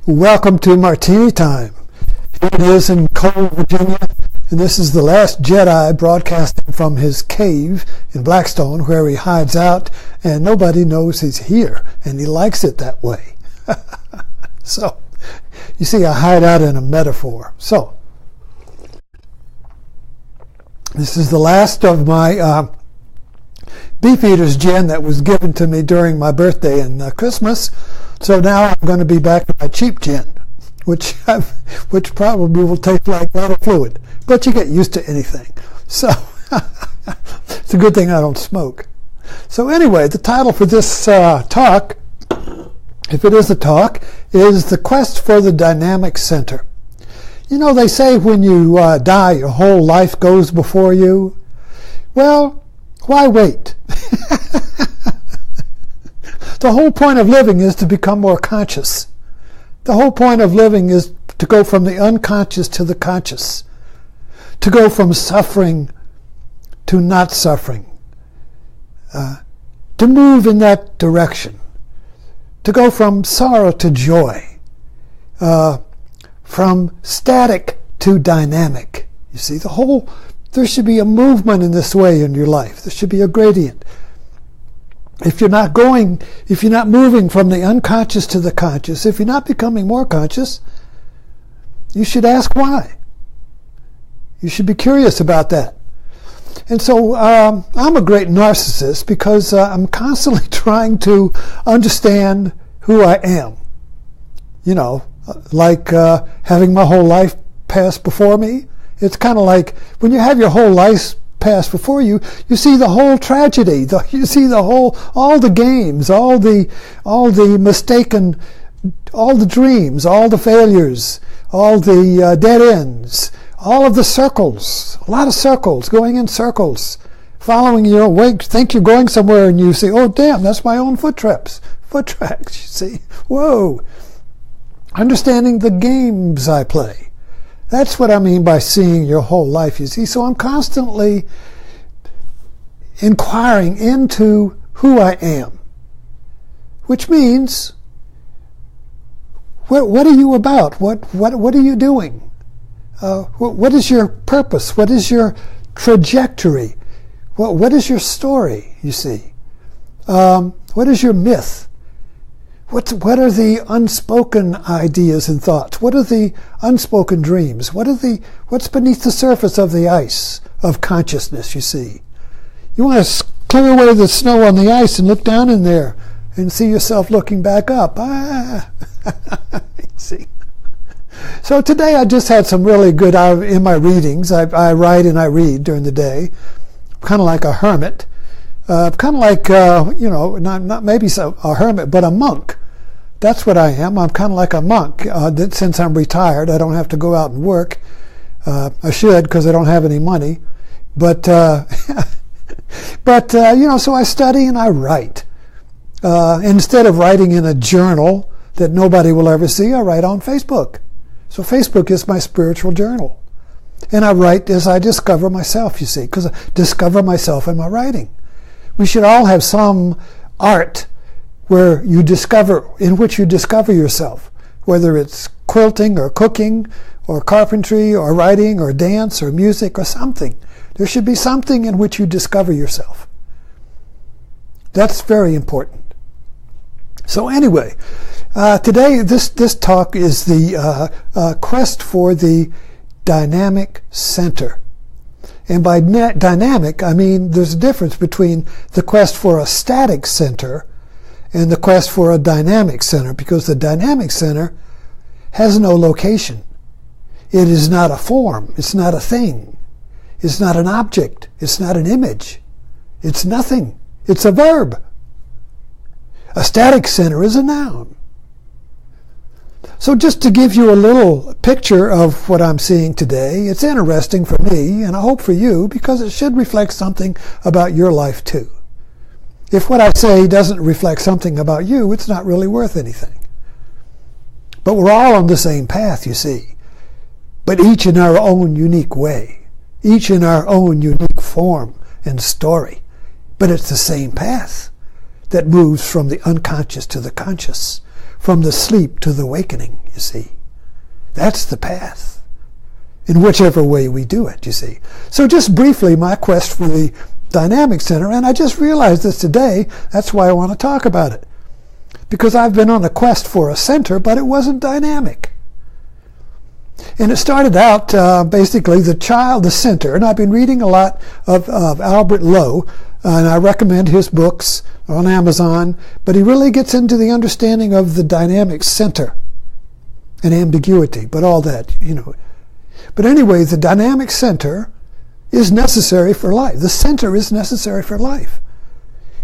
Welcome to Martini Time. Here it is in Cole, Virginia, and this is the last Jedi broadcasting from his cave in Blackstone where he hides out and nobody knows he's here, and he likes it that way. So, you see, I hide out in a metaphor. So, this is the last of my Beefeater's gin that was given to me during my birthday and Christmas. So now I'm going to be back to my cheap gin, which probably will taste like a lot of fluid. But you get used to anything. So it's a good thing I don't smoke. So anyway, the title for this talk, if it is a talk, is The Quest for the Dynamic Center. You know, they say when you die, your whole life goes before you. Well, why wait? The whole point of living is to become more conscious. The whole point of living is to go from the unconscious to the conscious. To go from suffering to not suffering. To move in that direction. To go from sorrow to joy. From static to dynamic. You see, there should be a movement in this way in your life. There should be a gradient. If you're not moving from the unconscious to the conscious, if you're not becoming more conscious, you should ask why. You should be curious about that. And so I'm a great narcissist because I'm constantly trying to understand who I am. You know, like having my whole life pass before me. It's kind of like when you have your whole life pass before you, you see the whole tragedy. You see all the games, all the mistaken, all the dreams, all the failures, all the dead ends, all of the circles, a lot of circles, going in circles, following your wake, think you're going somewhere and you say, oh damn, that's my own foot tracks, you see. Whoa. Understanding the games I play. That's what I mean by seeing your whole life, you see. So I'm constantly inquiring into who I am, which means, what are you about? What are you doing? What is your purpose? What is your trajectory? What is your story, you see? What is your myth? What are the unspoken ideas and thoughts? What are the unspoken dreams? What's beneath the surface of the ice of consciousness, you see? You want to clear away the snow on the ice and look down in there and see yourself looking back up. See? So today I just had some really good, in my readings, I write and I read during the day, kind of like a hermit. Kind of like, not maybe a hermit, but a monk. That's what I am. I'm kind of like a monk. Since I'm retired, I don't have to go out and work. I should, because I don't have any money. But, so I study and I write. Instead of writing in a journal that nobody will ever see, I write on Facebook. So Facebook is my spiritual journal. And I write as I discover myself, you see, because I discover myself in my writing. We should all have some art in which you discover yourself, whether it's quilting or cooking or carpentry or writing or dance or music or something. There should be something in which you discover yourself. That's very important. So anyway, today this talk is the quest for the dynamic center. And by dynamic, I mean there's a difference between the quest for a static center and the quest for a dynamic center, because the dynamic center has no location. It is not a form. It's not a thing. It's not an object. It's not an image. It's nothing. It's a verb. A static center is a noun. So just to give you a little picture of what I'm seeing today, it's interesting for me, and I hope for you, because it should reflect something about your life too. If what I say doesn't reflect something about you, it's not really worth anything. But we're all on the same path, you see. But each in our own unique way. Each in our own unique form and story. But it's the same path that moves from the unconscious to the conscious. from the sleep to the awakening, you see. That's the path, in whichever way we do it, you see. So just briefly, my quest for the dynamic center, and I just realized this today, that's why I want to talk about it. Because I've been on a quest for a center, but it wasn't dynamic. And it started out, basically, the center, and I've been reading a lot of Albert Lowe, and I recommend his books on Amazon, but he really gets into the understanding of the dynamic center and ambiguity, but all that, you know. But anyway, the dynamic center is necessary for life. The center is necessary for life.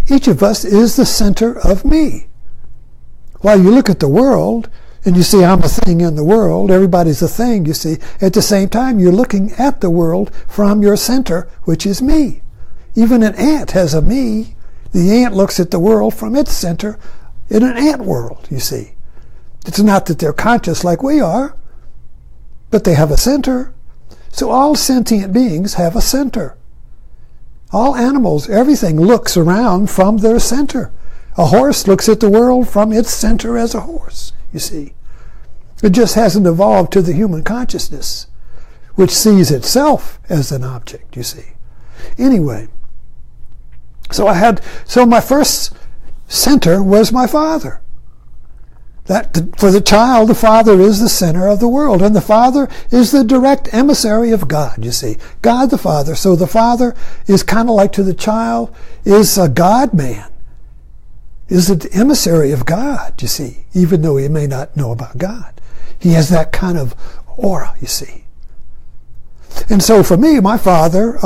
Each of us is the center of me. While you look at the world, and you see I'm a thing in the world, everybody's a thing, you see, at the same time you're looking at the world from your center, which is me. Even an ant has a me. The ant looks at the world from its center in an ant world, you see. It's not that they're conscious like we are, but they have a center. So all sentient beings have a center. All animals, everything looks around from their center. A horse looks at the world from its center as a horse, you see. It just hasn't evolved to the human consciousness, which sees itself as an object, you see. Anyway, so my first center was my father. For the child, the father is the center of the world, and the father is the direct emissary of God, you see. God the Father. So the father is kind of like to the child, is a God-man, is the emissary of God, you see, even though he may not know about God. He has that kind of aura, you see. And so for me, my father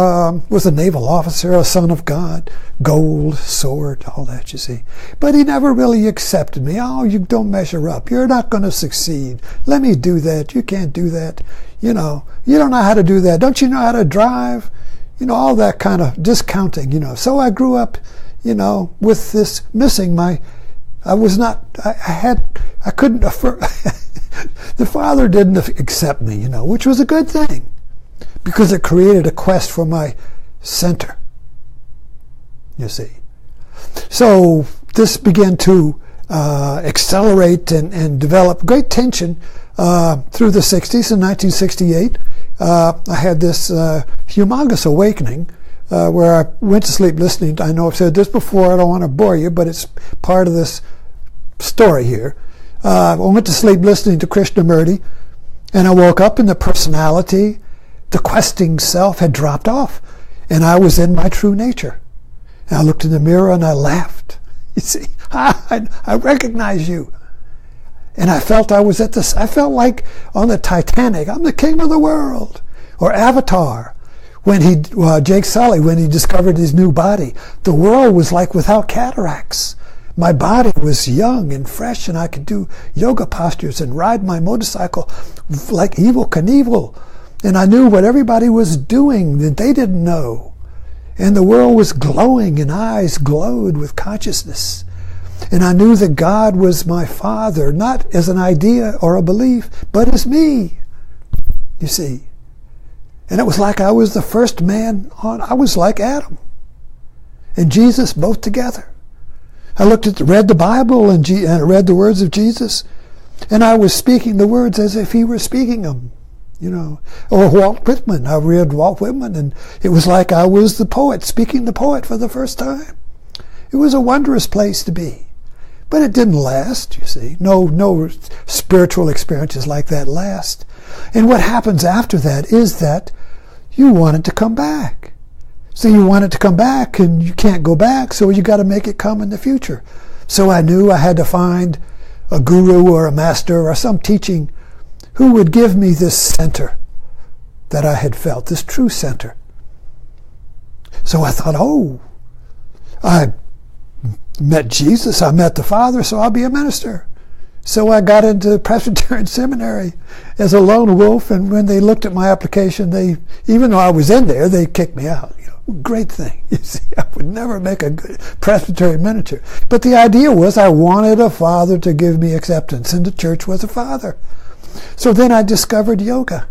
was a naval officer, a son of God, gold, sword, all that, you see. But he never really accepted me. Oh, you don't measure up. You're not going to succeed. Let me do that. You can't do that. You know, you don't know how to do that. Don't you know how to drive? You know, all that kind of discounting, you know. So I grew up, you know, with this missing I couldn't affirm. The father didn't accept me, you know, which was a good thing, because it created a quest for my center, you see. So this began to accelerate and develop great tension through the 60s. In 1968, I had this humongous awakening where I went to sleep listening. I know I've said this before, I don't want to bore you, but it's part of this story here. I went to sleep listening to Krishnamurti, and I woke up and the personality, the questing self had dropped off, and I was in my true nature. And I looked in the mirror and I laughed. You see, I recognize you. And I felt I felt like on the Titanic, I'm the king of the world. Or Avatar, when Jake Sully, when he discovered his new body, the world was like without cataracts. My body was young and fresh, and I could do yoga postures and ride my motorcycle like Evel Knievel. And I knew what everybody was doing that they didn't know. And the world was glowing, and eyes glowed with consciousness. And I knew that God was my Father, not as an idea or a belief, but as me, you see. And it was like I was the first man I was like Adam and Jesus both together. I read the Bible and read the words of Jesus, and I was speaking the words as if he were speaking them, you know. Or Walt Whitman. I read Walt Whitman, and it was like I was the poet, speaking the poet for the first time. It was a wondrous place to be. But it didn't last, you see. No spiritual experiences like that last. And what happens after that is that you wanted to come back. So you wanted to come back, and you can't go back, so you got to make it come in the future. So I knew I had to find a guru or a master or some teaching who would give me this center that I had felt, this true center. So I thought, I met Jesus, I met the Father, so I'll be a minister. So I got into Presbyterian Seminary as a lone wolf, and when they looked at my application, even though I was in there, they kicked me out. Great thing. You see, I would never make a good Presbyterian minister. But the idea was I wanted a father to give me acceptance, and the church was a father. So then I discovered yoga.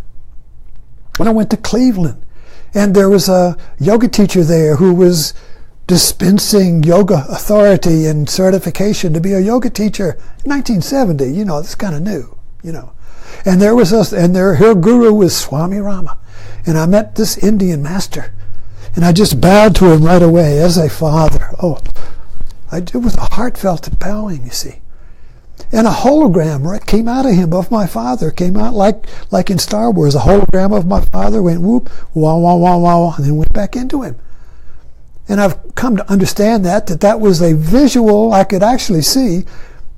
And I went to Cleveland, and there was a yoga teacher there who was dispensing yoga authority and certification to be a yoga teacher in 1970. It's kind of new, And her guru was Swami Rama. And I met this Indian master. And I just bowed to him right away as a father. It was a heartfelt bowing, you see. And a hologram came out of him of my father. Came out like in Star Wars. A hologram of my father went whoop, wah, wah, wah, wah, and then went back into him. And I've come to understand that was a visual. I could actually see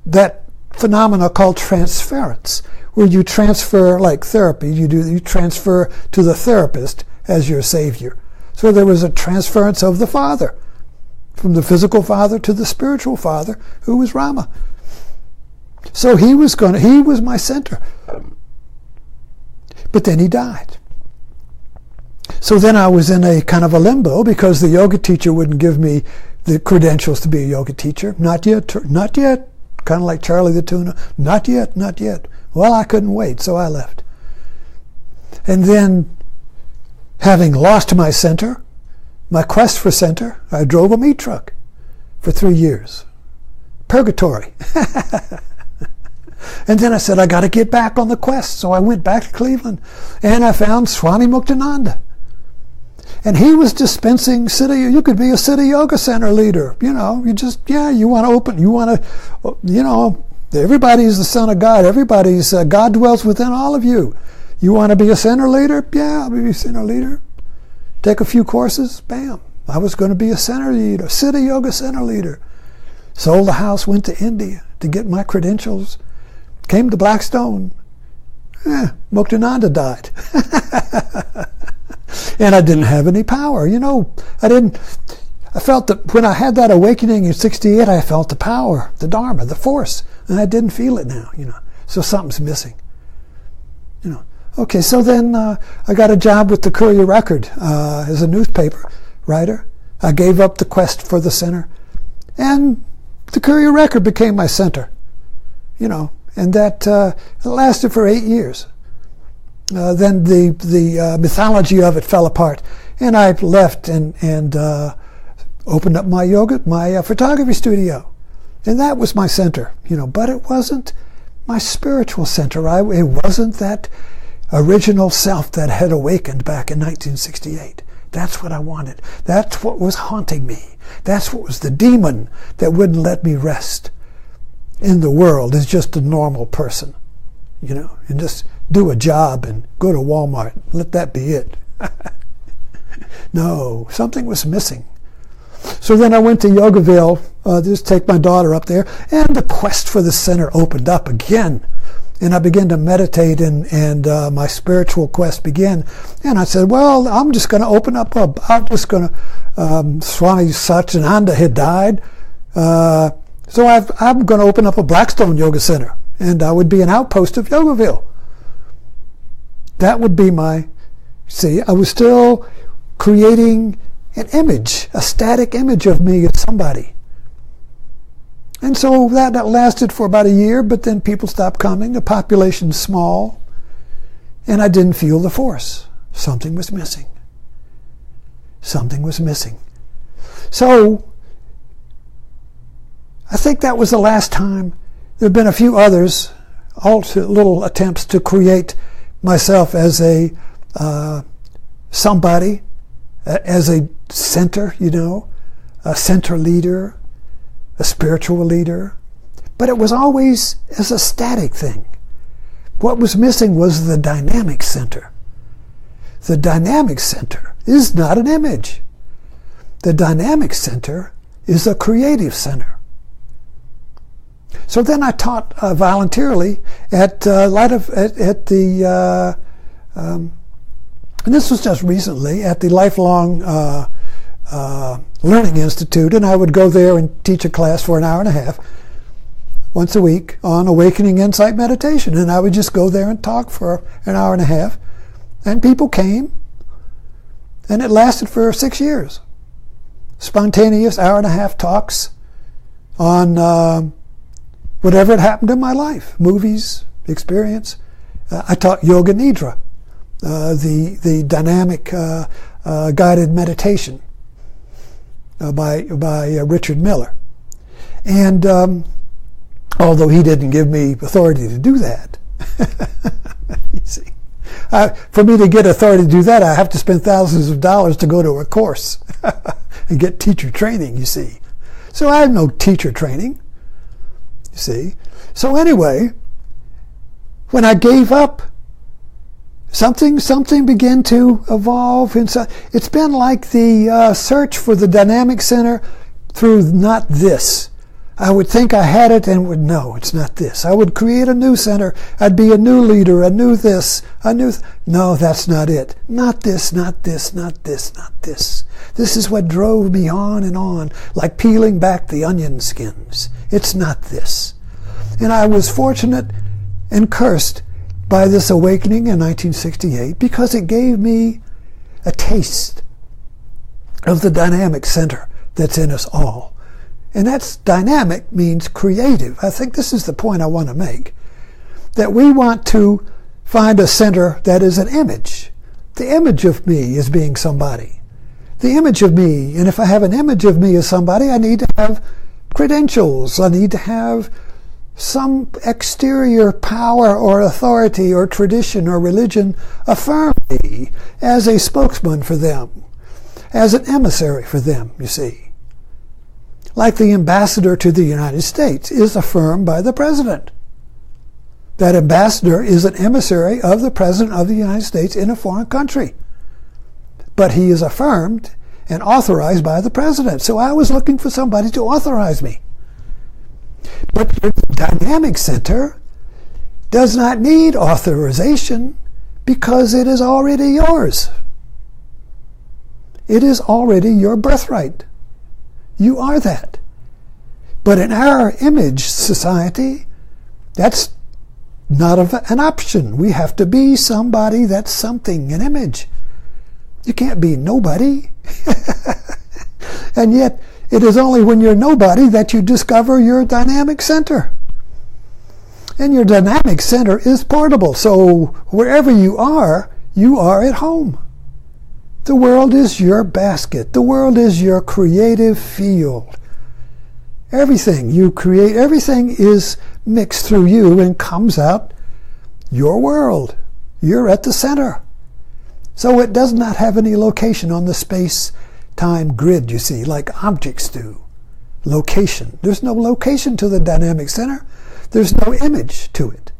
that phenomena called transference, where you transfer, like therapy, you transfer to the therapist as your savior. So there was a transference of the father, from the physical father to the spiritual father, who was Rama. So he was my center. But then he died. So then I was in a kind of a limbo, because the yoga teacher wouldn't give me the credentials to be a yoga teacher. Not yet. Kind of like Charlie the Tuna. Not yet. Well, I couldn't wait, so I left. And then, having lost my center, my quest for center, I drove a meat truck for 3 years. Purgatory. And then I said, I got to get back on the quest. So I went back to Cleveland, and I found Swami Muktananda. And he was dispensing you could be a city yoga center leader. You want to open, everybody's the son of God. God dwells within all of you. You want to be a center leader? Yeah, I'll be a center leader. Take a few courses, bam. I was going to be a center leader, city yoga center leader. Sold the house, went to India to get my credentials. Came to Blackstone. Muktananda died. And I didn't have any power. I felt that when I had that awakening in 68, I felt the power, the Dharma, the force. And I didn't feel it now, So something's missing. Okay, so then I got a job with the Courier Record as a newspaper writer. I gave up the quest for the center. And the Courier Record became my center. And that lasted for 8 years. Then the mythology of it fell apart, and I left and opened up my photography studio, and that was my center, But it wasn't my spiritual center. It wasn't that original self that had awakened back in 1968. That's what I wanted. That's what was haunting me. That's what was the demon that wouldn't let me rest in the world as just a normal person, and just do a job and go to Walmart. Let that be it. No, something was missing. So then I went to Yogaville, just take my daughter up there, and the quest for the center opened up again. And I began to meditate, and my spiritual quest began. And I said, well, I'm just going to open up Swami Satchidananda had died, so I'm going to open up a Blackstone Yoga Center, and I would be an outpost of Yogaville. That would be I was still creating an image, a static image of me as somebody. And so that lasted for about a year, but then people stopped coming, the population's small, and I didn't feel the force. Something was missing. Something was missing. So I think that was the last time. There have been a few others, also little attempts to create myself as a somebody, as a center, a center leader, a spiritual leader. But it was always as a static thing. What was missing was the dynamic center. The dynamic center is not an image. The dynamic center is a creative center. So then I taught voluntarily at the and this was just recently at the Lifelong Learning Institute, and I would go there and teach a class for an hour and a half once a week on awakening insight meditation, and I would just go there and talk for an hour and a half, and people came, and it lasted for 6 years. Spontaneous hour and a half talks on whatever had happened in my life, movies, experience. I taught Yoga Nidra, the dynamic guided meditation. by Richard Miller. And although he didn't give me authority to do that, you see, for me to get authority to do that, I have to spend thousands of dollars to go to a course and get teacher training, you see. So I have no teacher training, you see. So anyway, when I gave up, something began to evolve inside. It's been like the search for the dynamic center through not this. I would think I had it and would, no, it's not this. I would create a new center. I'd be a new leader, a new this, a new... No, that's not it. Not this, not this, not this, not this. This is what drove me on, like peeling back the onion skins. It's not this. And I was fortunate and cursed by this awakening in 1968 because it gave me a taste of the dynamic center that's in us all. And that's dynamic means creative. I think this is the point I want to make. That we want to find a center that is an image. The image of me is being somebody. The image of me, and if I have an image of me as somebody, I need to have credentials. I need to have some exterior power or authority or tradition or religion affirm me as a spokesman for them, as an emissary for them, you see. Like the ambassador to the United States is affirmed by the president. That ambassador is an emissary of the president of the United States in a foreign country. But he is affirmed and authorized by the president. So I was looking for somebody to authorize me. But your dynamic center does not need authorization because it is already yours. It is already your birthright. You are that. But in our image society, that's not an option. We have to be somebody that's something, an image. You can't be nobody. And yet, it is only when you're nobody that you discover your dynamic center. And your dynamic center is portable. So wherever you are at home. The world is your basket. The world is your creative field. Everything you create, everything is mixed through you and comes out your world. You're at the center. So it does not have any location on the space-time grid, you see, like objects do. Location. There's no location to the dynamic center. There's no image to it.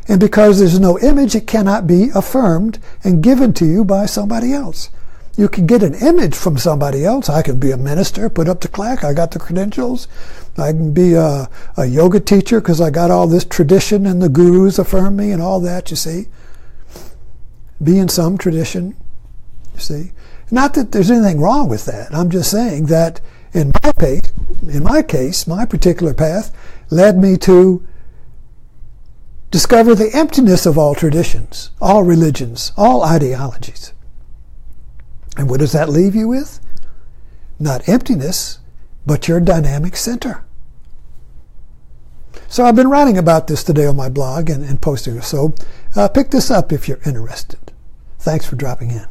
And because there's no image, it cannot be affirmed and given to you by somebody else. You can get an image from somebody else. I can be a minister, put up the plaque, I got the credentials. I can be a yoga teacher because I got all this tradition and the gurus affirm me and all that, you see. Be in some tradition, you see. Not that there's anything wrong with that. I'm just saying that in my case, my particular path led me to discover the emptiness of all traditions, all religions, all ideologies. And what does that leave you with? Not emptiness, but your dynamic center. So I've been writing about this today on my blog and posting it. So pick this up if you're interested. Thanks for dropping in.